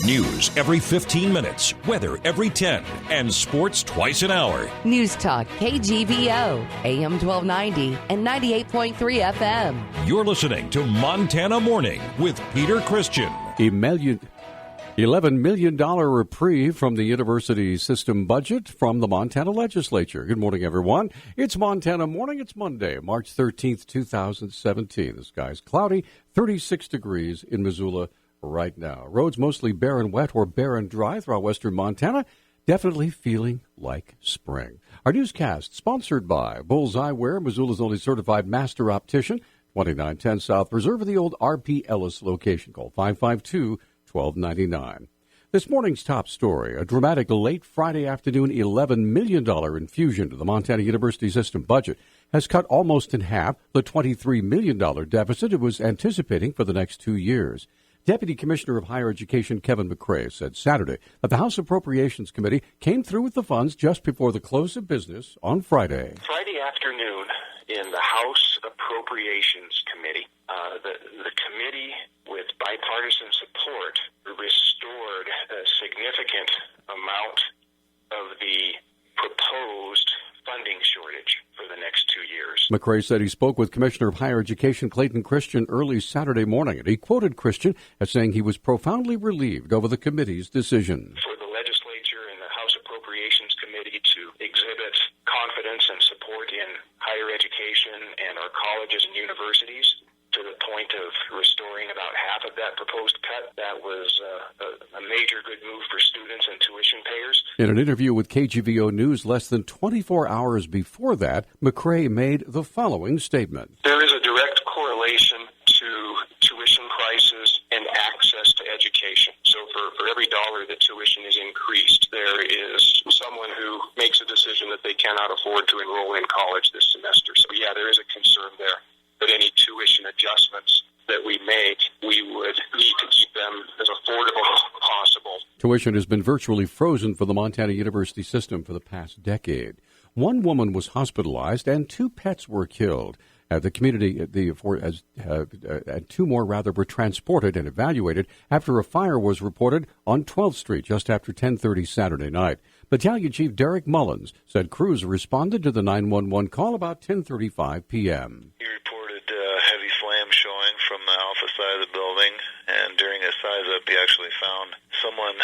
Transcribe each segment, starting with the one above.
News every 15 minutes, weather every 10, and sports twice an hour. Newstalk KGVO, AM 1290 and 98.3 FM. You're listening to Montana Morning with Peter Christian. $11 million reprieve from the university system budget from the Montana Legislature. Good morning, everyone. It's Montana Morning. It's Monday, March 13th, 2017. The sky's cloudy, 36 degrees in Missoula right now. Roads mostly bare and wet or bare and dry throughout western Montana. Definitely feeling like spring. Our newscast sponsored by Bullseye Wear, Missoula's only certified master optician, 2910 South Reserve of the old R.P. Ellis location. Call 552-1299. This morning's top story, a dramatic late Friday afternoon $11 million infusion to the Montana University system budget has cut almost in half the $23 million deficit it was anticipating for the next 2 years. Deputy Commissioner of Higher Education Kevin McCrae said Saturday that the House Appropriations Committee came through with the funds just before the close of business on Friday. Friday afternoon in the House Appropriations Committee, the committee, with bipartisan support, restored a significant amount of the proposed funding shortage for the next 2 years. McCrae said he spoke with Commissioner of Higher Education Clayton Christian early Saturday morning, and he quoted Christian as saying he was profoundly relieved over the committee's decision. For the Legislature and the House Appropriations Committee to exhibit confidence and support in higher education and our colleges and universities to the point of restoring about half of that proposed cut, that was a major good move for students and tuition payers. In an interview with KGVO News less than 24 hours before that, McCrae made the following statement. There is a direct correlation to tuition prices and access to education. So for every dollar that tuition is increased, there is someone who makes a decision that they cannot afford to enroll in college this semester. So yeah, there is a concern there. But any tuition adjustments that we make, we would need to keep them as affordable as possible. Tuition has been virtually frozen for the Montana University system for the past decade. One woman was hospitalized and 2 pets were killed. The community, and 2 more were transported and evaluated after a fire was reported on 12th Street just after 10:30 Saturday night. Battalion Chief Derek Mullins said crews responded to the 911 call about 10:35 p.m. He reported heavy flames showing from the alpha side of the building, and during a size-up, he actually found someone,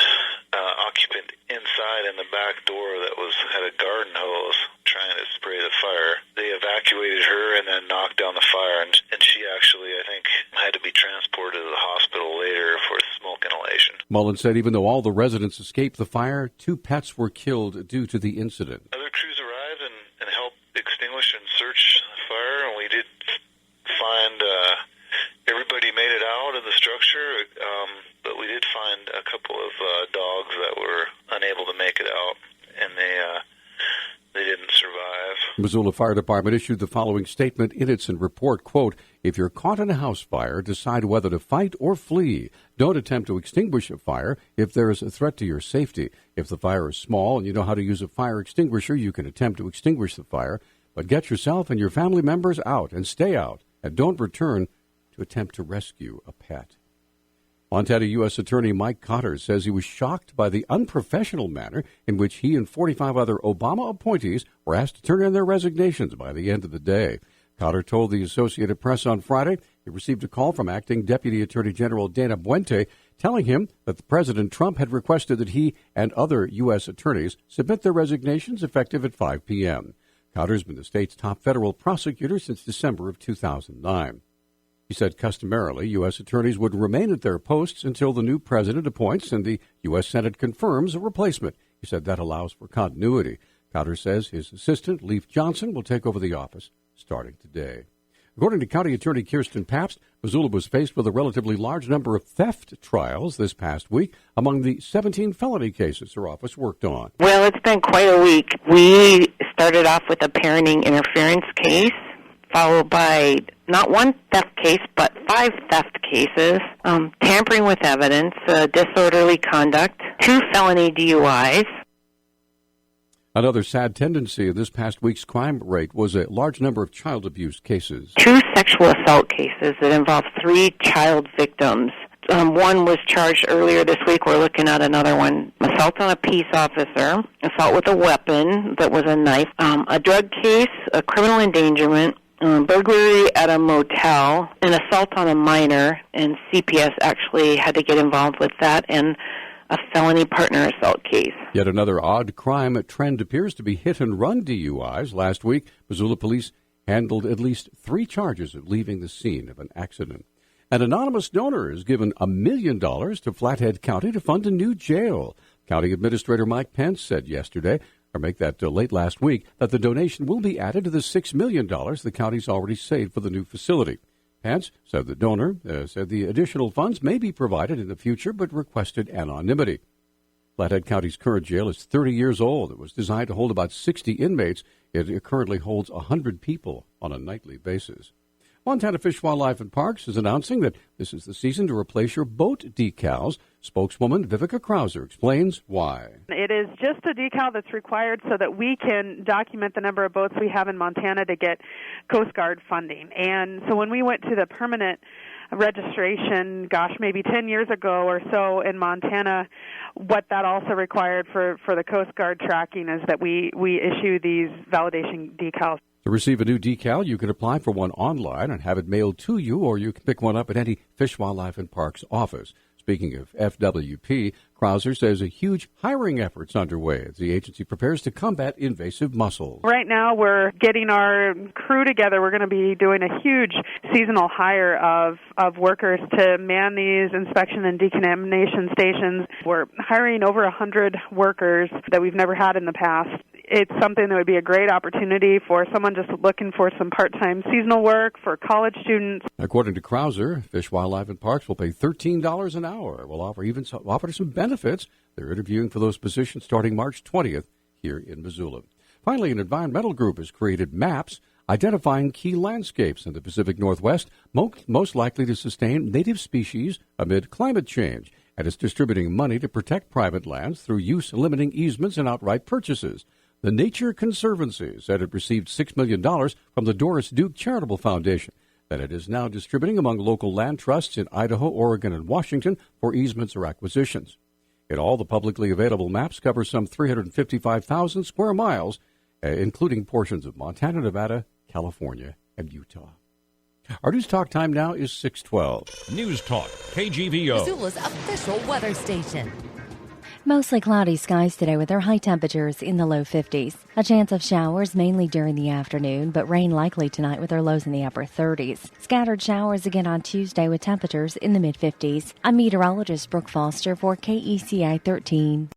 occupant inside in the back door that had a garden hose trying to spray the fire. They evacuated her and then knocked down the fire, and she actually, I think, had to be transported to the hospital later for smoke inhalation. Mullins said even though all the residents escaped the fire, 2 pets were killed due to the incident. Other crews arrived and helped extinguish and search the fire, and we did find everybody made it out of the structure, but we did find a couple of dogs that were unable to make it out, and they didn't survive. Missoula Fire Department issued the following statement in its report, quote, "If you're caught in a house fire, decide whether to fight or flee. Don't attempt to extinguish a fire if there is a threat to your safety. If the fire is small and you know how to use a fire extinguisher, you can attempt to extinguish the fire, but get yourself and your family members out and stay out, and don't return to attempt to rescue a pet." Montana U.S. Attorney Mike Cotter says he was shocked by the unprofessional manner in which he and 45 other Obama appointees were asked to turn in their resignations by the end of the day. Cotter told the Associated Press on Friday he received a call from acting Deputy Attorney General Dana Buente telling him that President Trump had requested that he and other U.S. attorneys submit their resignations effective at 5 p.m. Cotter's been the state's top federal prosecutor since December of 2009. He said customarily U.S. attorneys would remain at their posts until the new president appoints and the U.S. Senate confirms a replacement. He said that allows for continuity. Cotter says his assistant, Leif Johnson, will take over the office starting today. According to County Attorney Kirsten Pabst, Missoula was faced with a relatively large number of theft trials this past week among the 17 felony cases her office worked on. Well, it's been quite a week. We started off with a parenting interference case, followed by not one theft case, but 5 theft cases, tampering with evidence, disorderly conduct, 2 felony DUIs. Another sad tendency in this past week's crime rate was a large number of child abuse cases. 2 sexual assault cases that involved 3 child victims. one was charged earlier this week. We're looking at another one. Assault on a peace officer, assault with a weapon that was a knife, a drug case, a criminal endangerment, burglary at a motel, an assault on a minor, and CPS actually had to get involved with that, and a felony partner assault case. Yet another odd crime trend appears to be hit-and-run DUIs. Last week, Missoula police handled at least 3 charges of leaving the scene of an accident. An anonymous donor has given $1 million to Flathead County to fund a new jail. County Administrator Mike Pence said late last week, that the donation will be added to the $6 million the county's already saved for the new facility. Pence said the donor said the additional funds may be provided in the future, but requested anonymity. Flathead County's current jail is 30 years old. It was designed to hold about 60 inmates. It currently holds 100 people on a nightly basis. Montana Fish, Wildlife, and Parks is announcing that this is the season to replace your boat decals. Spokeswoman Vivica Krauser explains why. It is just a decal that's required so that we can document the number of boats we have in Montana to get Coast Guard funding. And so when we went to the permanent registration, maybe 10 years ago or so in Montana, what that also required for the Coast Guard tracking is that we issue these validation decals. To receive a new decal, you can apply for one online and have it mailed to you, or you can pick one up at any Fish, Wildlife, and Parks office. Speaking of FWP, Krauser says a huge hiring effort's underway as the agency prepares to combat invasive mussels. Right now, we're getting our crew together. We're going to be doing a huge seasonal hire of workers to man these inspection and decontamination stations. We're hiring over 100 workers that we've never had in the past. It's something that would be a great opportunity for someone just looking for some part-time seasonal work for college students. According to Krauser, Fish, Wildlife, and Parks will pay $13 an hour. Will offer some benefits. They're interviewing for those positions starting March 20th here in Missoula. Finally, an environmental group has created maps identifying key landscapes in the Pacific Northwest most likely to sustain native species amid climate change, and is distributing money to protect private lands through use-limiting easements and outright purchases. The Nature Conservancy said it received $6 million from the Doris Duke Charitable Foundation that it is now distributing among local land trusts in Idaho, Oregon, and Washington for easements or acquisitions. In all, the publicly available maps cover some 355,000 square miles, including portions of Montana, Nevada, California, and Utah. Our News Talk time now is 6:12. Newstalk, KGVO. Missoula's official weather station. Mostly cloudy skies today with our high temperatures in the low 50s. A chance of showers mainly during the afternoon, but rain likely tonight with our lows in the upper 30s. Scattered showers again on Tuesday with temperatures in the mid 50s. I'm meteorologist Brooke Foster for KECI 13.